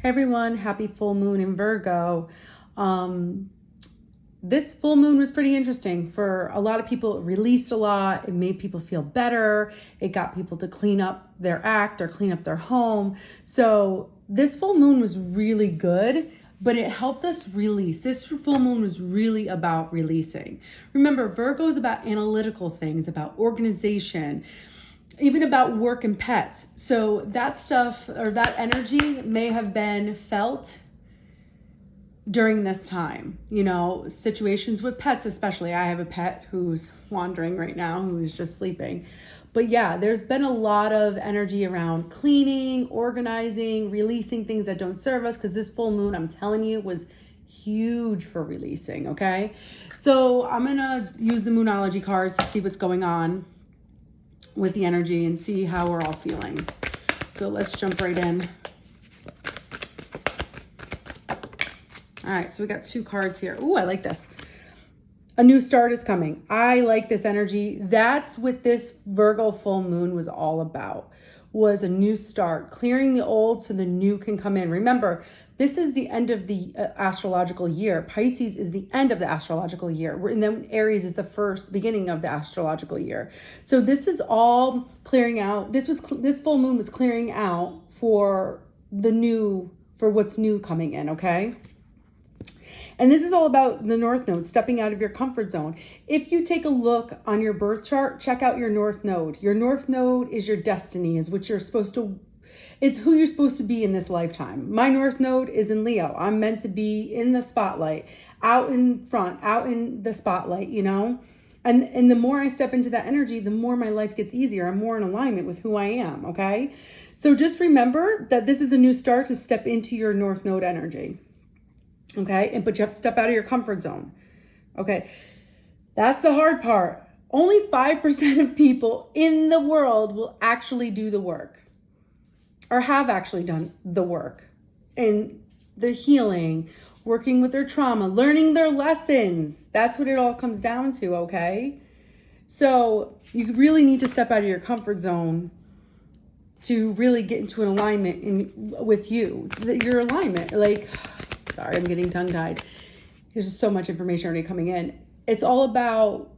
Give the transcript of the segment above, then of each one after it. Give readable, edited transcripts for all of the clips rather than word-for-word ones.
Hey everyone, happy full moon in Virgo. This full moon was pretty interesting for a lot of people. It released a lot. It made people feel better. It got people to clean up their act or clean up their home. So this full moon was really good, but it helped us release. This full moon was really about releasing. Remember, Virgo is about analytical things, about organization, even about work and pets. So that stuff or that energy may have been felt during this time, situations with pets, especially. I have a pet who's wandering right now, who's just sleeping. But yeah, there's been a lot of energy around cleaning, organizing, releasing things that don't serve us, because this full moon, I'm telling you, was huge for releasing, okay? So I'm gonna use the Moonology cards to see what's going on with the energy and see how we're all feeling. So let's jump right in. All right, so we got 2 cards here. Ooh, I like this. A new start is coming. I like this energy. That's what this Virgo full moon was all about, was a new start, clearing the old so the new can come in. Remember, this is the end of the astrological year. Pisces is the end of the astrological year. And then Aries is the beginning of the astrological year. So this is all clearing out. This full moon was clearing out for what's new coming in, okay? And this is all about the North Node, stepping out of your comfort zone. If you take a look on your birth chart, check out your North Node. Your North Node is your destiny, it's who you're supposed to be in this lifetime. My North Node is in Leo. I'm meant to be in the spotlight, out in front, out in the spotlight, And the more I step into that energy, the more my life gets easier. I'm more in alignment with who I am, okay? So just remember that this is a new start to step into your North Node energy. Okay, but you have to step out of your comfort zone. Okay, that's the hard part. Only 5% of people in the world will actually do the work or have actually done the work and the healing, working with their trauma, learning their lessons. That's what it all comes down to, okay? So you really need to step out of your comfort zone to really get into an alignment with your alignment. Sorry, I'm getting tongue-tied. There's just so much information already coming in. It's all about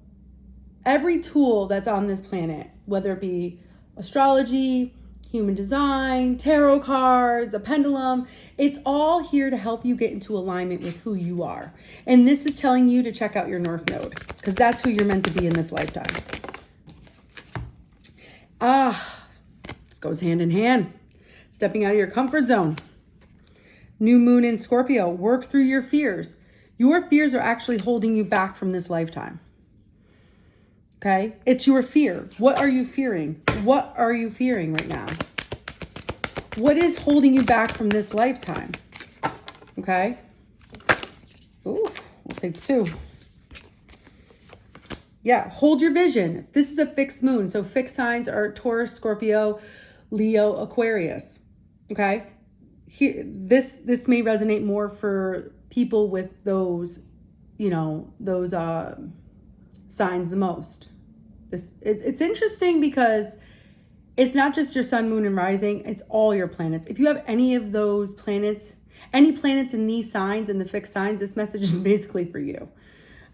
every tool that's on this planet, whether it be astrology, human design, tarot cards, a pendulum. It's all here to help you get into alignment with who you are. And this is telling you to check out your North Node, because that's who you're meant to be in this lifetime. This goes hand in hand. Stepping out of your comfort zone. New moon in Scorpio, work through your fears. Your fears are actually holding you back from this lifetime. Okay? It's your fear. What are you fearing? What are you fearing right now? What is holding you back from this lifetime? Okay? Ooh, we'll take 2. Yeah, hold your vision. This is a fixed moon. So fixed signs are Taurus, Scorpio, Leo, Aquarius. Okay? Here, this may resonate more for people with those signs the most. It's interesting because it's not just your sun, moon, and rising. It's all your planets. If you have any of those planets, any planets in these signs, in the fixed signs, this message is basically for you.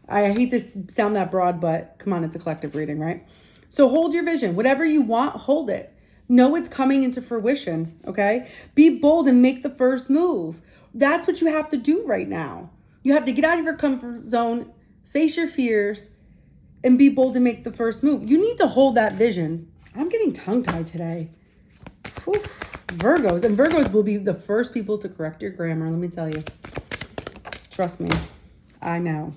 I hate to sound that broad, but come on, it's a collective reading, right? So hold your vision. Whatever you want, hold it. Know it's coming into fruition, okay? Be bold and make the first move. That's what you have to do right now. You have to get out of your comfort zone, face your fears, and be bold and make the first move. You need to hold that vision. I'm getting tongue-tied today. Whew. Virgos. And Virgos will be the first people to correct your grammar, let me tell you. Trust me. I know.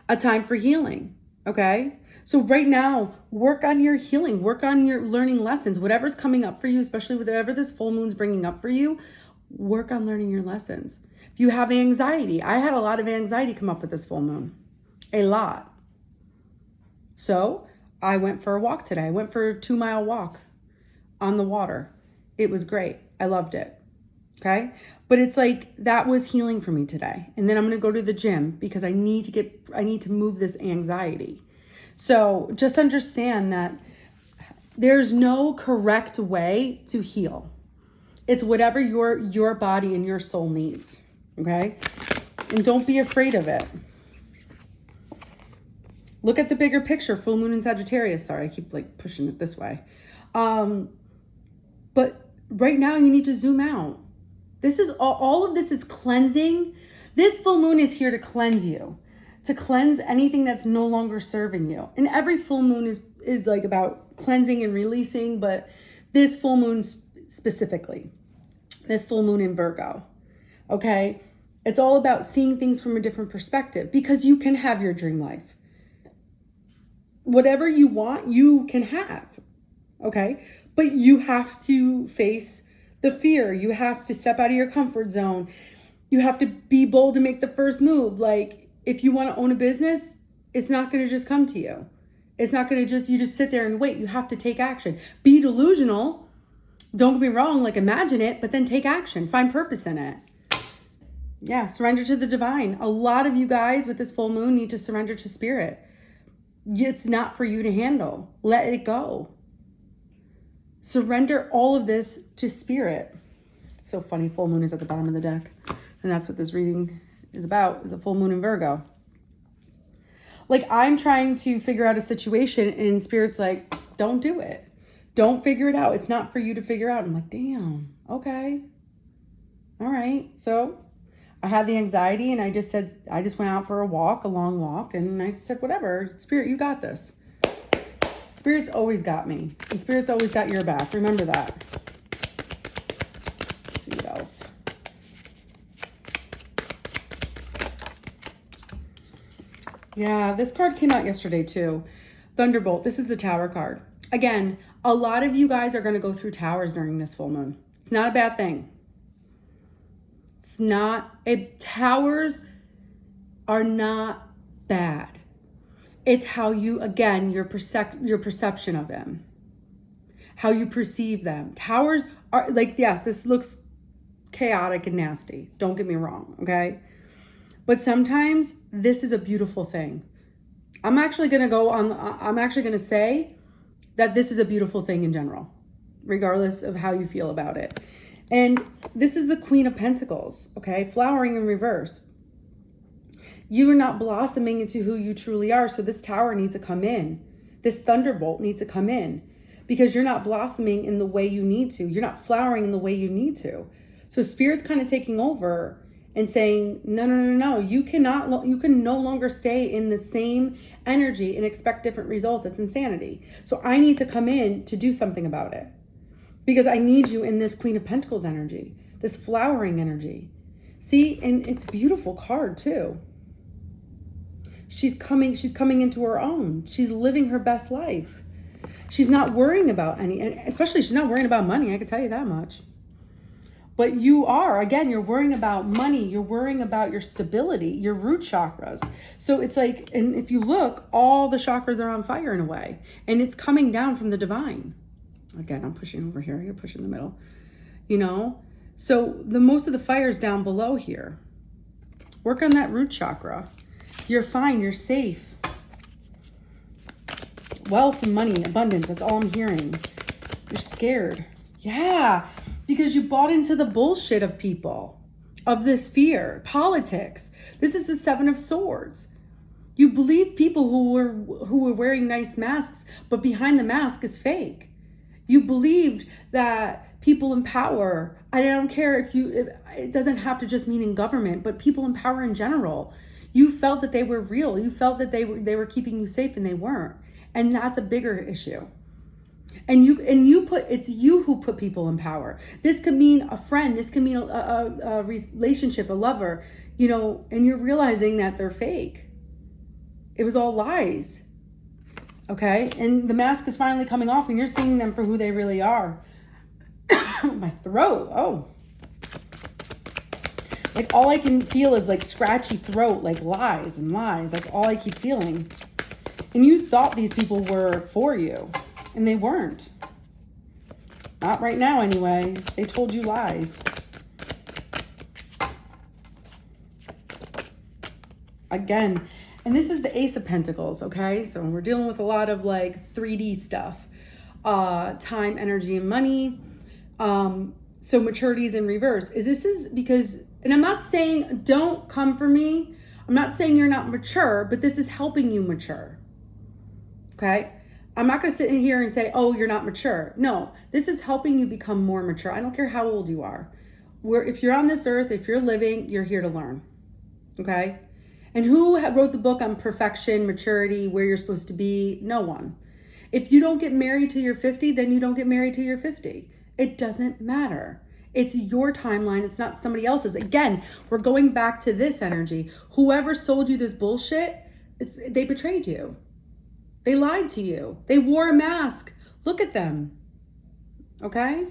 A time for healing, okay? So right now, work on your healing, work on your learning lessons, whatever's coming up for you, especially whatever this full moon's bringing up for you, work on learning your lessons. If you have anxiety, I had a lot of anxiety come up with this full moon, a lot. So I went for a walk today. I went for a 2-mile walk on the water. It was great. I loved it. Okay. But it's like, that was healing for me today. And then I'm going to go to the gym because I need to move this anxiety. So just understand that there's no correct way to heal. It's whatever your body and your soul needs, okay? And don't be afraid of it. Look at the bigger picture, full moon in Sagittarius. Sorry, I keep like pushing it this way. But right now you need to zoom out. This is all of this is cleansing. This full moon is here to cleanse you, to cleanse anything that's no longer serving you. And every full moon is like about cleansing and releasing, but this full moon specifically, this full moon in Virgo, okay? It's all about seeing things from a different perspective, because you can have your dream life. Whatever you want, you can have, okay? But you have to face the fear. You have to step out of your comfort zone. You have to be bold to make the first move. Like, if you want to own a business, it's not going to just come to you. It's not going to you just sit there and wait. You have to take action. Be delusional. Don't get me wrong, like imagine it, but then take action. Find purpose in it. Yeah, surrender to the divine. A lot of you guys with this full moon need to surrender to spirit. It's not for you to handle. Let it go. Surrender all of this to spirit. It's so funny, full moon is at the bottom of the deck. And that's what this reading is about, is a full moon in Virgo. Like, I'm trying to figure out a situation and spirit's like, don't do it. Don't figure it out. It's not for you to figure out. I'm like, damn, okay. All right. So I had the anxiety and I just went out for a long walk, and I said, whatever, spirit, you got this. Spirit's always got me, and spirit's always got your back. Remember that. Let's see what else. Yeah, this card came out yesterday too. Thunderbolt. This is the Tower card. Again, a lot of you guys are going to go through towers during this full moon. It's not a bad thing. It's not. Towers are not bad. It's how you, again, your perception of them, how you perceive them. Towers are like, yes, this looks chaotic and nasty. Don't get me wrong, okay? But sometimes this is a beautiful thing. I'm actually going to say that this is a beautiful thing in general, regardless of how you feel about it. And this is the Queen of Pentacles, okay? Flowering in reverse. You are not blossoming into who you truly are. So this tower needs to come in. This thunderbolt needs to come in, because you're not blossoming in the way you need to. You're not flowering in the way you need to. So spirit's kind of taking over and saying, no. You can no longer stay in the same energy and expect different results. It's insanity. So I need to come in to do something about it, because I need you in this Queen of Pentacles energy, this flowering energy. See, and it's a beautiful card too. She's coming into her own. She's living her best life. She's not worrying about and especially she's not worrying about money. I can tell you that much. But you are, again, you're worrying about money. You're worrying about your stability, your root chakras. So it's like, and if you look, all the chakras are on fire in a way, and it's coming down from the divine. Again, I'm pushing over here. You're pushing the middle, So most of the fire is down below here. Work on that root chakra. You're fine. You're safe. Wealth and money, abundance. That's all I'm hearing. You're scared. Yeah, because you bought into the bullshit of people, of this fear, politics. This is the Seven of Swords. You believe people who were wearing nice masks, but behind the mask is fake. You believed that people in power, I don't care if it doesn't have to just mean in government, but people in power in general. You felt that they were real. You felt that they were keeping you safe, and they weren't. And that's a bigger issue. And it's you who put people in power. This could mean a friend. This could mean a relationship, a lover, and you're realizing that they're fake. It was all lies. Okay. And the mask is finally coming off, and you're seeing them for who they really are. My throat. Oh. Like, all I can feel is like scratchy throat, like lies and lies. That's all I keep feeling. And you thought these people were for you, and they weren't. Not right now, anyway. They told you lies. Again, and this is the Ace of Pentacles, okay? So we're dealing with a lot of like 3D stuff. Time, energy, and money. So maturity is in reverse. This is because, and I'm not saying don't come for me. I'm not saying you're not mature, but this is helping you mature. Okay? I'm not going to sit in here and say, oh, you're not mature. No, this is helping you become more mature. I don't care how old you are. If you're on this earth, if you're living, you're here to learn. Okay? And who wrote the book on perfection, maturity, where you're supposed to be? No one. If you don't get married till you're 50, then you don't get married till you're 50. It doesn't matter. It's your timeline. It's not somebody else's. Again, we're going back to this energy. Whoever sold you this bullshit, they betrayed you. They lied to you. They wore a mask. Look at them. Okay?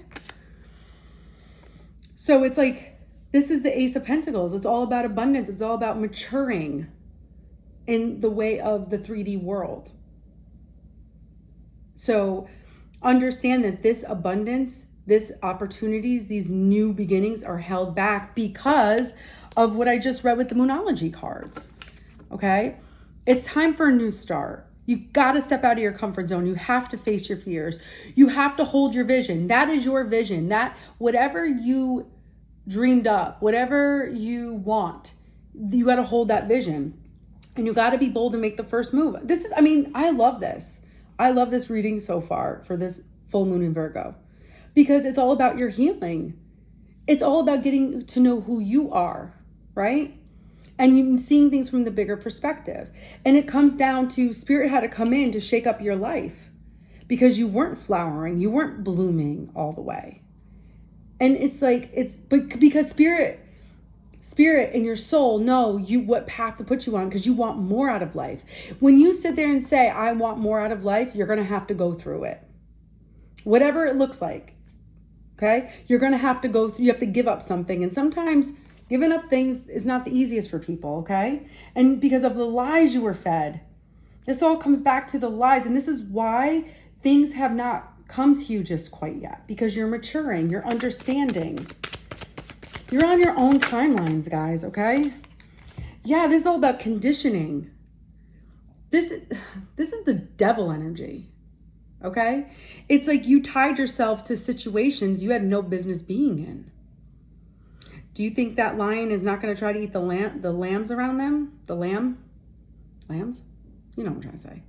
So it's like, this is the Ace of Pentacles. It's all about abundance. It's all about maturing in the way of the 3D world. So understand that this abundance, this opportunities, these new beginnings are held back because of what I just read with the Moonology cards. Okay? It's time for a new start. You got to step out of your comfort zone. You have to face your fears. You have to hold your vision. That is your vision. That whatever you dreamed up, whatever you want, you got to hold that vision. And you got to be bold and make the first move. I love this. I love this reading so far for this full moon in Virgo because it's all about your healing. It's all about getting to know who you are, right? And you're seeing things from the bigger perspective. And it comes down to Spirit had to come in to shake up your life because you weren't flowering, you weren't blooming all the way. And but because Spirit and your soul know what path to put you on because you want more out of life. When you sit there and say, I want more out of life, you're going to have to go through it. Whatever it looks like. Okay? You're going to have to go through, you have to give up something. And sometimes giving up things is not the easiest for people, okay? And because of the lies you were fed. This all comes back to the lies. And this is why things have not come to you just quite yet. Because you're maturing, you're understanding. You're on your own timelines, guys, okay? Yeah, this is all about conditioning. This is the devil energy, okay? It's like you tied yourself to situations you had no business being in. Do you think that lion is not going to try to eat the lambs around them? Lambs? You know what I'm trying to say.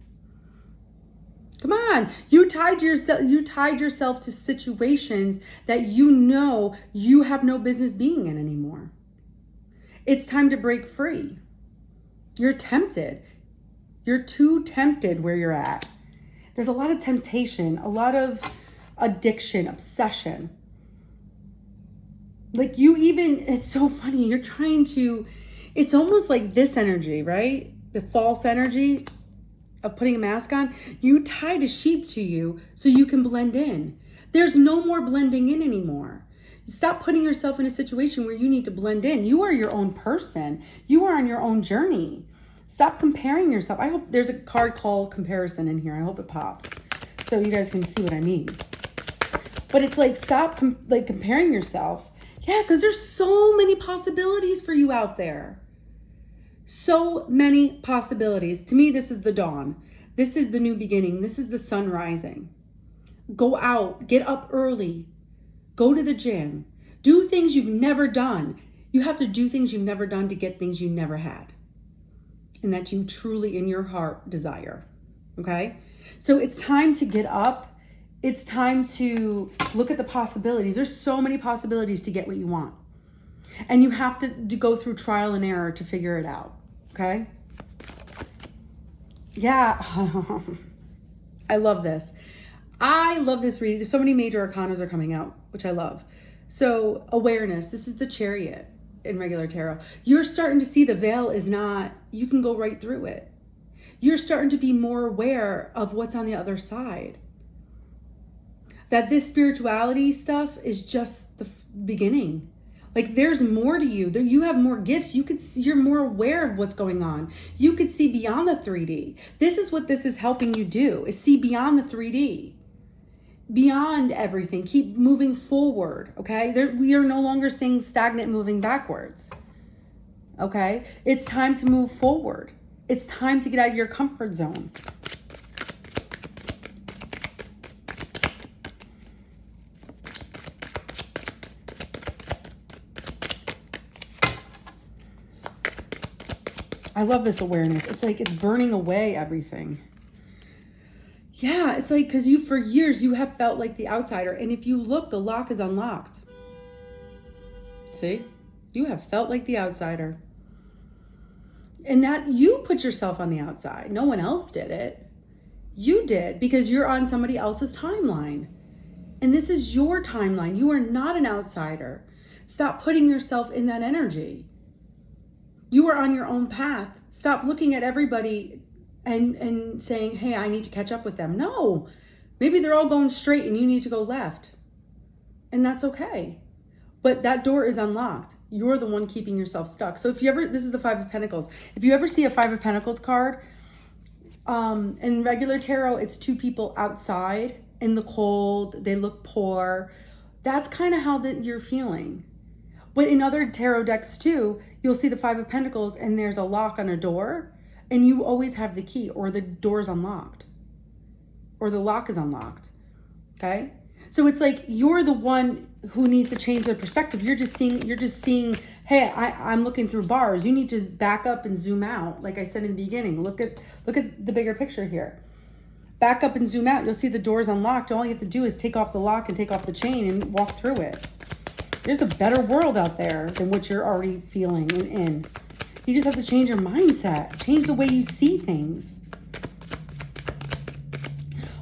Come on. You tied yourself to situations that you know you have no business being in anymore. It's time to break free. You're tempted. You're too tempted where you're at. There's a lot of temptation, a lot of addiction, obsession. Like it's so funny. It's almost like this energy, right? The false energy of putting a mask on. You tied a sheep to you so you can blend in. There's no more blending in anymore. Stop putting yourself in a situation where you need to blend in. You are your own person. You are on your own journey. Stop comparing yourself. I hope there's a card called comparison in here. I hope it pops so you guys can see what I mean. But it's like, stop comparing yourself. Yeah, because there's so many possibilities for you out there. So many possibilities. To me, this is the dawn. This is the new beginning. This is the sun rising. Go out, get up early, go to the gym, do things you've never done. You have to do things you've never done to get things you never had and that you truly in your heart desire. Okay? So it's time to get up. It's time to look at the possibilities. There's so many possibilities to get what you want. And you have to go through trial and error to figure it out. Okay? Yeah. I love this. I love this reading. So many major arcanas are coming out, which I love. So awareness. This is the Chariot in regular tarot. You're starting to see the veil is not, you can go right through it. You're starting to be more aware of what's on the other side. That this spirituality stuff is just the beginning. Like there's more to you. You have more gifts. You could see, you're more aware of what's going on. You could see beyond the 3D. This is what this is helping you do, is see beyond the 3D. Beyond everything. Keep moving forward, okay? We are no longer staying stagnant, moving backwards. Okay? It's time to move forward. It's time to get out of your comfort zone. I love this awareness. It's like it's burning away everything. Yeah, it's like, because for years, you have felt like the outsider. And if you look, the lock is unlocked. See? You have felt like the outsider. And that you put yourself on the outside. No one else did it. You did, because you're on somebody else's timeline. And this is your timeline. You are not an outsider. Stop putting yourself in that energy. You are on your own path. Stop looking at everybody and saying, hey, I need to catch up with them. No, maybe they're all going straight and you need to go left. And that's okay. But that door is unlocked. You're the one keeping yourself stuck. So if you ever, this is the Five of Pentacles. If you ever see a Five of Pentacles card, in regular tarot, it's two people outside in the cold. They look poor. That's kind of how you're feeling. But in other tarot decks too, you'll see the Five of Pentacles and there's a lock on a door and you always have the key, or the door's unlocked or the lock is unlocked. Okay. So it's like, you're the one who needs to change their perspective. You're just seeing, hey, I'm looking through bars. You need to back up and zoom out. Like I said in the beginning, look at the bigger picture here. Back up and zoom out. You'll see the door's unlocked. All you have to do is take off the lock and take off the chain and walk through it. There's a better world out there than what you're already feeling and in. You just have to change your mindset. Change the way you see things.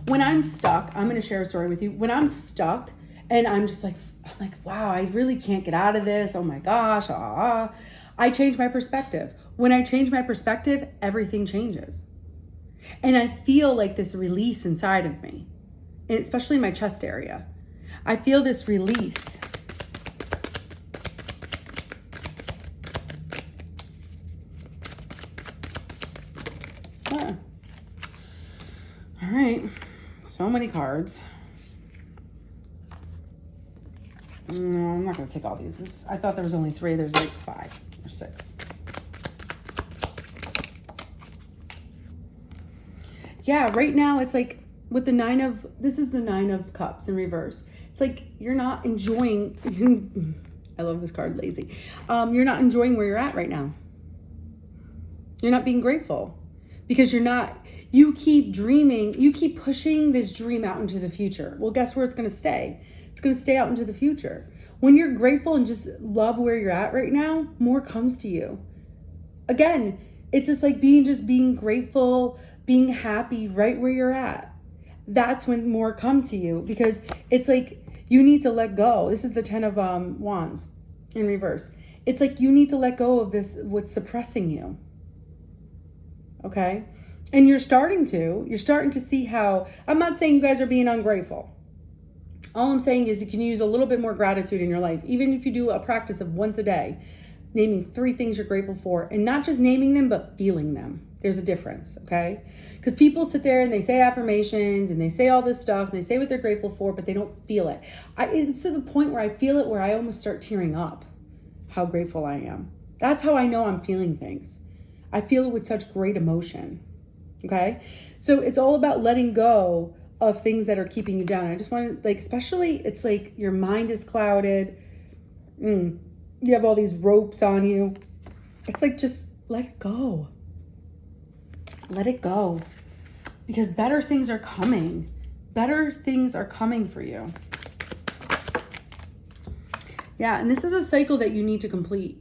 When I'm stuck, I'm going to share a story with you. When I'm stuck and I'm like, wow, I really can't get out of this. Oh my gosh. I change my perspective. When I change my perspective, everything changes. And I feel like this release inside of me, and especially my chest area. I feel this release. All right. So many cards. No, I'm not going to take all these. I thought there was only 3. There's like 5 or 6. Yeah, right now it's like with the this is the 9 of Cups in reverse. It's like you're not enjoying, I love this card, lazy. You're not enjoying where you're at right now. You're not being grateful because you keep dreaming, you keep pushing this dream out into the future. Well, guess where it's going to stay? It's going to stay out into the future. When you're grateful and just love where you're at right now, more comes to you. Again, it's just like being grateful, being happy right where you're at. That's when more come to you, because it's like you need to let go. This is the 10 of Wands in reverse. It's like you need to let go of this, what's suppressing you. Okay? And you're starting to see how, I'm not saying you guys are being ungrateful. All I'm saying is you can use a little bit more gratitude in your life. Even if you do a practice of once a day, naming 3 things you're grateful for, and not just naming them, but feeling them. There's a difference, okay? Because people sit there and they say affirmations and they say all this stuff and they say what they're grateful for, but they don't feel it. It's to the point where I feel it, where I almost start tearing up how grateful I am. That's how I know I'm feeling things. I feel it with such great emotion, okay? So it's all about letting go of things that are keeping you down. I just want to, like, especially, it's like your mind is clouded. You have all these ropes on you. It's like, just let it go. Let it go. Because better things are coming. Better things are coming for you. Yeah, and this is a cycle that you need to complete.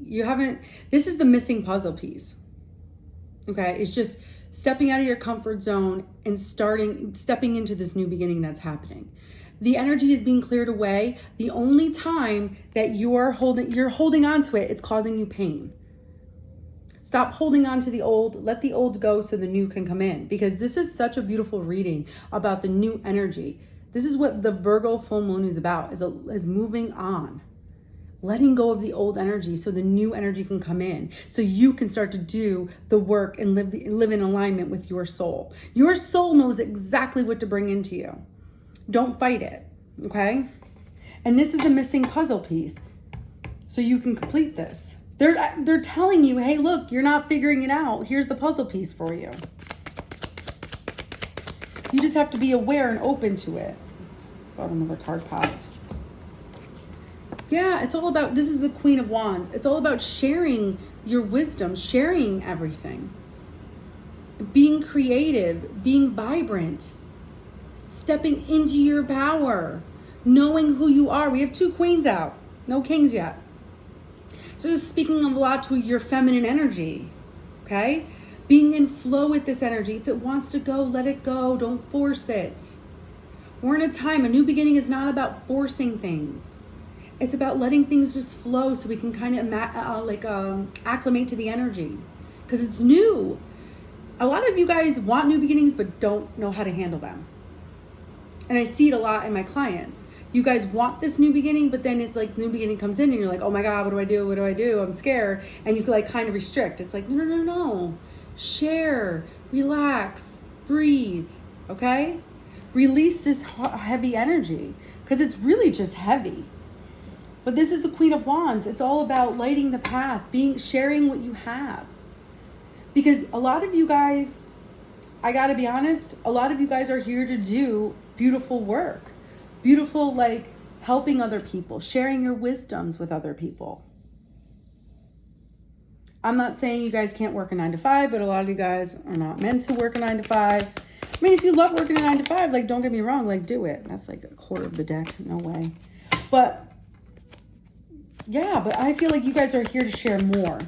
This is the missing puzzle piece. Okay, it's just stepping out of your comfort zone and stepping into this new beginning that's happening. The energy is being cleared away. The only time that you're holding on to it, it's causing you pain. Stop holding on to the old. Let the old go so the new can come in. Because this is such a beautiful reading about the new energy. This is what the Virgo full moon is about, is moving on. Letting go of the old energy so the new energy can come in. So you can start to do the work and live in alignment with your soul. Your soul knows exactly what to bring into you. Don't fight it, okay? And this is the missing puzzle piece. So you can complete this. They're telling you, hey, look, you're not figuring it out. Here's the puzzle piece for you. You just have to be aware and open to it. Thought another card popped. Yeah, it's all about, this is the Queen of Wands. It's all about sharing your wisdom, sharing everything, being creative, being vibrant, stepping into your power, knowing who you are. We have 2 queens out, no kings yet. So this is speaking a lot to your feminine energy, okay? Being in flow with this energy. If it wants to go, let it go. Don't force it. We're in a time, a new beginning is not about forcing things. It's about letting things just flow so we can kind of acclimate to the energy, because it's new. A lot of you guys want new beginnings but don't know how to handle them. And I see it a lot in my clients. You guys want this new beginning, but then it's like new beginning comes in and you're like, oh my God, what do I do? What do I do? I'm scared. And you like kind of restrict. It's like, no. Share, relax, breathe, okay? Release this heavy energy, because it's really just heavy. But this is the Queen of Wands. It's all about lighting the path, sharing what you have. Because a lot of you guys, I gotta be honest, a lot of you guys are here to do beautiful work. Beautiful, like helping other people, sharing your wisdoms with other people. I'm not saying you guys can't work a 9 to 5, but a lot of you guys are not meant to work a 9 to 5. I mean, if you love working a 9 to 5, like, don't get me wrong, like, do it. That's like a quarter of the deck. No way. But yeah, but I feel like you guys are here to share more.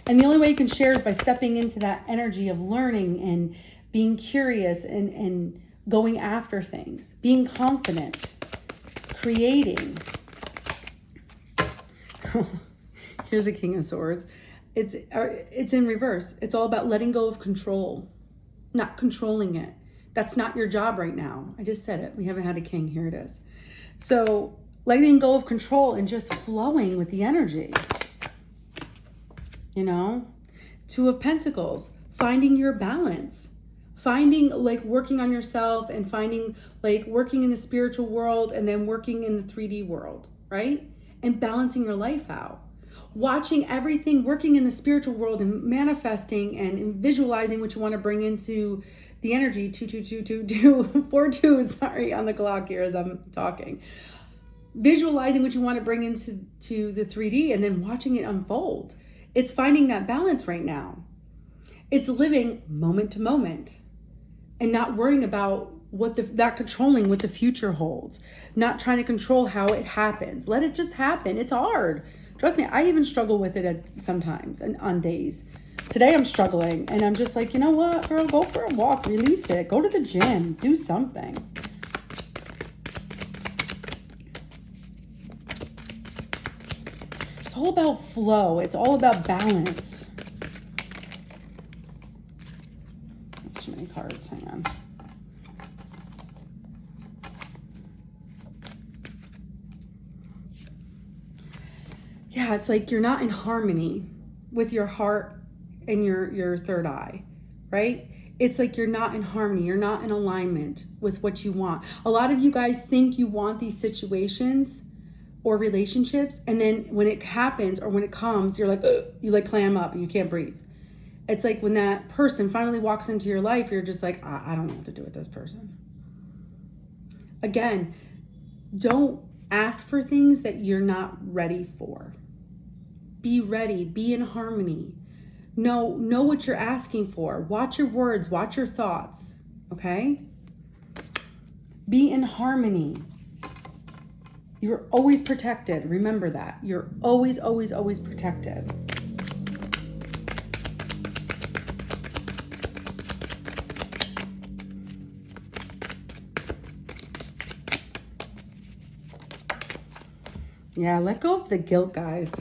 And the only way you can share is by stepping into that energy of learning and being curious and going after things, being confident, creating. Here's a King of Swords. It's in reverse. It's all about letting go of control, not controlling it. That's not your job right now. I just said it. We haven't had a king. Here it is. So letting go of control and just flowing with the energy. You know, 2 of Pentacles, finding your balance, finding like working on yourself and finding like working in the spiritual world and then working in the 3D world, right? And balancing your life out. Watching everything, working in the spiritual world and manifesting and visualizing what you want to bring into the energy. 4222 sorry, on the clock here as I'm talking. Visualizing what you want to bring into the 3D and then watching it unfold. It's finding that balance right now. It's living moment to moment and not worrying about not controlling what the future holds, not trying to control how it happens. Let it just happen. It's hard. Trust me, I even struggle with it sometimes and on days. Today I'm struggling and I'm just like, you know what, girl, go for a walk, release it, go to the gym, do something. It's all about flow. It's all about balance. That's too many cards, hang on. Yeah, it's like you're not in harmony with your heart and your third eye, right? It's like you're not in harmony. You're not in alignment with what you want. A lot of you guys think you want these situations or relationships, and then when it happens or when it comes, you're like, ugh, you like clam up and you can't breathe. It's like when that person finally walks into your life, you're just like, I don't know what to do with this person. Again, don't ask for things that you're not ready for. Be ready, be in harmony. Know what you're asking for. Watch your words, watch your thoughts, okay? Be in harmony. You're always protected. Remember that. You're always, always, always protected. Yeah, let go of the guilt, guys.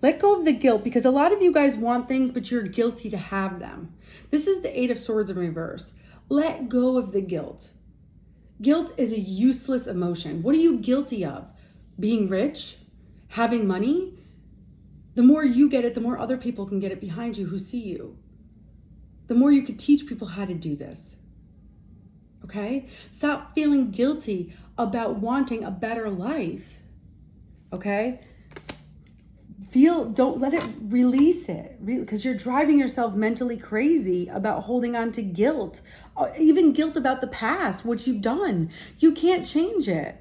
Let go of the guilt, because a lot of you guys want things, but you're guilty to have them. This is the 8 of Swords in reverse. Let go of the guilt. Guilt is a useless emotion. What are you guilty of? Being rich? Having money? The more you get it, the more other people can get it behind you who see you. The more you could teach people how to do this. Okay? Stop feeling guilty about wanting a better life. Okay? Don't let it, release it, because you're driving yourself mentally crazy about holding on to guilt, even guilt about the past, what you've done. You can't change it.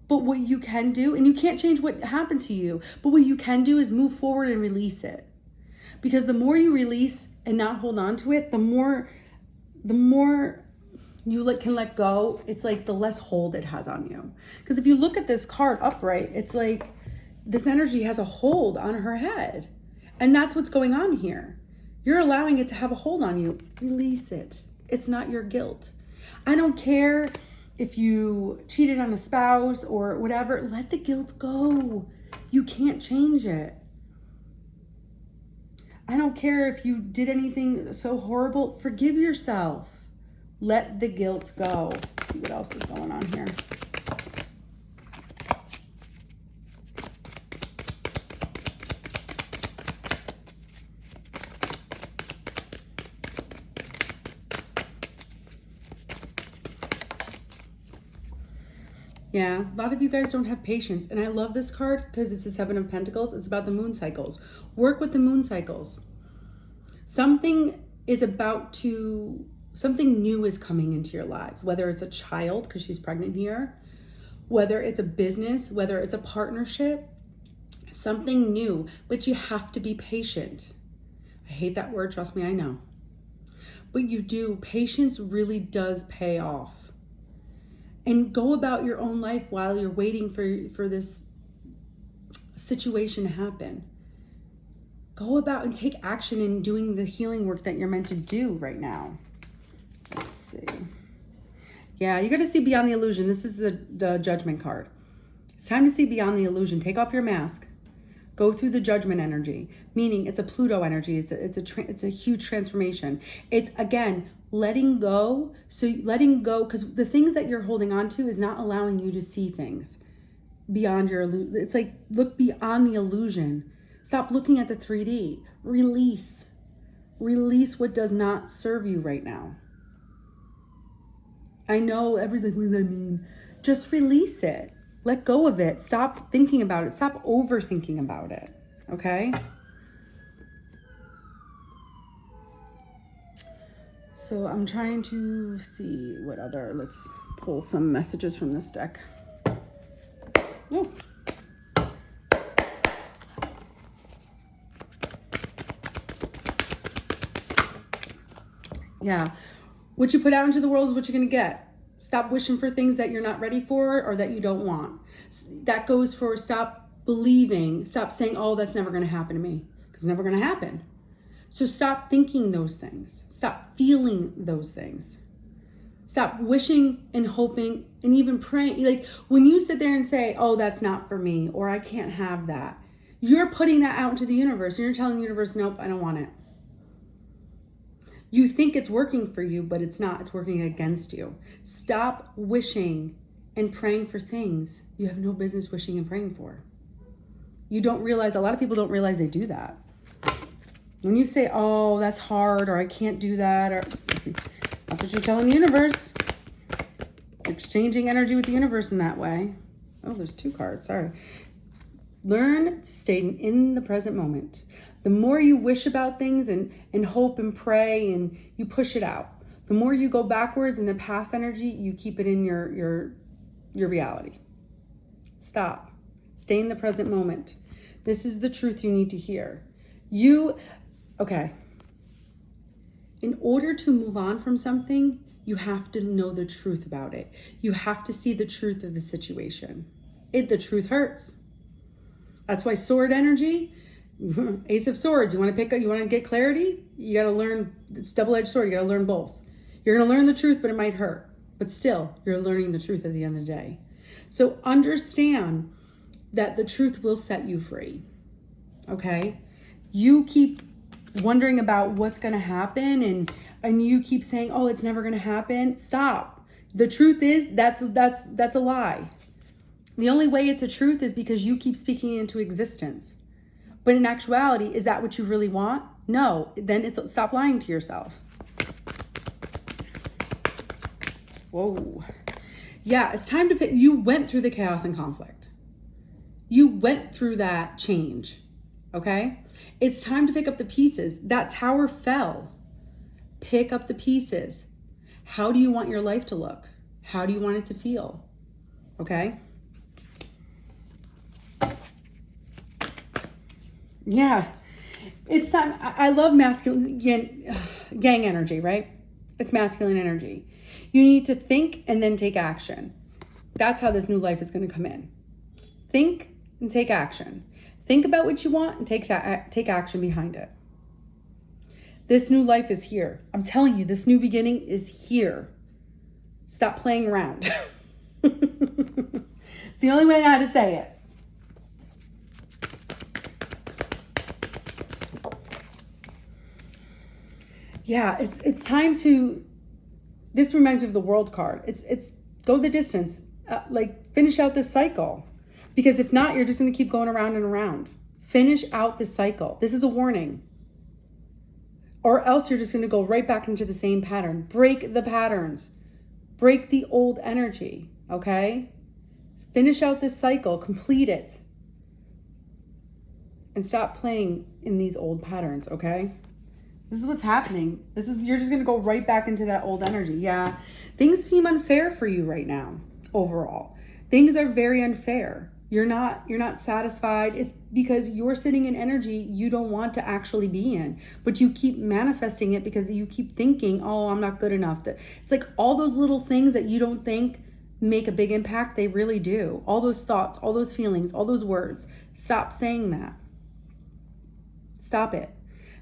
But what you can do, and you can't change what happened to you, but what you can do is move forward and release it. Because the more you release and not hold on to it, the more you can let go. It's like the less hold it has on you. Because if you look at this card upright, it's like this energy has a hold on her head. And that's what's going on here. You're allowing it to have a hold on you. Release it. It's not your guilt. I don't care if you cheated on a spouse or whatever. Let the guilt go. You can't change it. I don't care if you did anything so horrible. Forgive yourself. Let the guilt go. Let's see what else is going on here. Yeah, a lot of you guys don't have patience. And I love this card because it's the Seven of Pentacles. It's about the moon cycles. Work with the moon cycles. Something new is coming into your lives, whether it's a child, because she's pregnant here, whether it's a business, whether it's a partnership, something new, but you have to be patient. I hate that word, trust me, I know. But you do. Patience really does pay off. And go about your own life while you're waiting for this situation to happen. Go about and take action in doing the healing work that you're meant to do right now. Let's see. Yeah, you got to see beyond the illusion. This is the Judgment card. It's time to see beyond the illusion. Take off your mask. Go through the Judgment energy, meaning it's a Pluto energy. It's a huge transformation. It's, again, letting go. So letting go, because the things that you're holding on to is not allowing you to see things beyond your illusion. It's like, look beyond the illusion. Stop looking at the 3D. Release. Release what does not serve you right now. I know everybody's like, what does that mean? Just release it. Let go of it. Stop thinking about it. Stop overthinking about it. Okay? So I'm trying to see what other, let's pull some messages from this deck. Oh. Yeah. What you put out into the world is what you're going to get. Stop wishing for things that you're not ready for or that you don't want. That goes for stop believing, stop saying, oh, that's never going to happen to me, because it's never going to happen. So stop thinking those things. Stop feeling those things. Stop wishing and hoping and even praying. Like when you sit there and say, oh, that's not for me, or I can't have that, you're putting that out into the universe. And you're telling the universe, nope, I don't want it. You think it's working for you, but it's not. It's working against you. Stop wishing and praying for things you have no business wishing and praying for. You don't realize, a lot of people don't realize they do that. When you say, oh, that's hard, or I can't do that, or that's what you're telling the universe. Exchanging energy with the universe in that way. Oh, there's two cards, sorry. Learn to stay in the present moment. The more you wish about things and hope and pray and you push it out, the more you go backwards in the past energy, you keep it in your reality. Stop. Stay in the present moment. This is the truth you need to hear. Okay. In order to move on from something, you have to know the truth about it. You have to see the truth of the situation. The truth hurts. That's why sword energy, Ace of Swords, you want to get clarity? You got to learn, it's double-edged sword, you got to learn both. You're going to learn the truth, but it might hurt. But still, you're learning the truth at the end of the day. So understand that the truth will set you free. Okay? You keep wondering about what's going to happen and you keep saying, oh, it's never going to happen. Stop. The truth is that's a lie. The only way it's a truth is because you keep speaking it into existence. But in actuality, is that what you really want? No. Then stop lying to yourself. Whoa. Yeah, it's time to pick. You went through the chaos and conflict. You went through that change. Okay? It's time to pick up the pieces. That tower fell. Pick up the pieces. How do you want your life to look? How do you want it to feel? Okay? Yeah. It's time. I love masculine gang energy, right? It's masculine energy. You need to think and then take action. That's how this new life is going to come in. Think and take action. Think about what you want and take action behind it. This new life is here. I'm telling you, this new beginning is here. Stop playing around. It's the only way I know how to say it. Yeah, it's time to. This reminds me of the World card. It's go the distance, like finish out this cycle, because if not, you're just going to keep going around and around. Finish out this cycle. This is a warning, or else you're just going to go right back into the same pattern. Break the patterns, break the old energy. Okay, finish out this cycle, complete it, and stop playing in these old patterns. Okay. This is what's happening. You're just going to go right back into that old energy. Yeah. Things seem unfair for you right now. Overall, things are very unfair. You're not satisfied. It's because you're sitting in energy you don't want to actually be in, but you keep manifesting it because you keep thinking, oh, I'm not good enough. It's like all those little things that you don't think make a big impact. They really do. All those thoughts, all those feelings, all those words. Stop saying that. Stop it.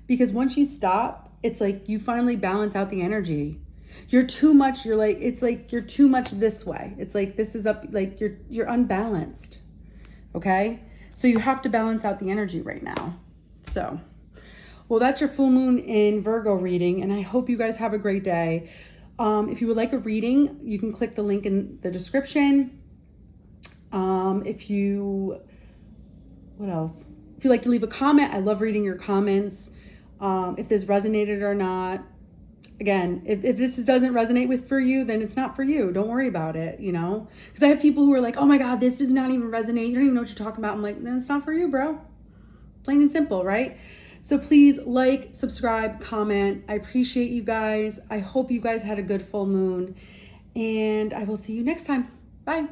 Because once you stop, it's like you finally balance out the energy. You're too much, it's like you're too much this way. It's like this is up, like you're unbalanced. Okay? So you have to balance out the energy right now. So, well, that's your full moon in Virgo reading, and I hope you guys have a great day. If you would like a reading, you can click the link in the description. What else? If you'd like to leave a comment, I love reading your comments. If this resonated or not. Again, if this doesn't resonate for you, then it's not for you. Don't worry about it, Because I have people who are like, oh my God, this does not even resonate. You don't even know what you're talking about. I'm like, then it's not for you, bro. Plain and simple, right? So please like, subscribe, comment. I appreciate you guys. I hope you guys had a good full moon. And I will see you next time. Bye.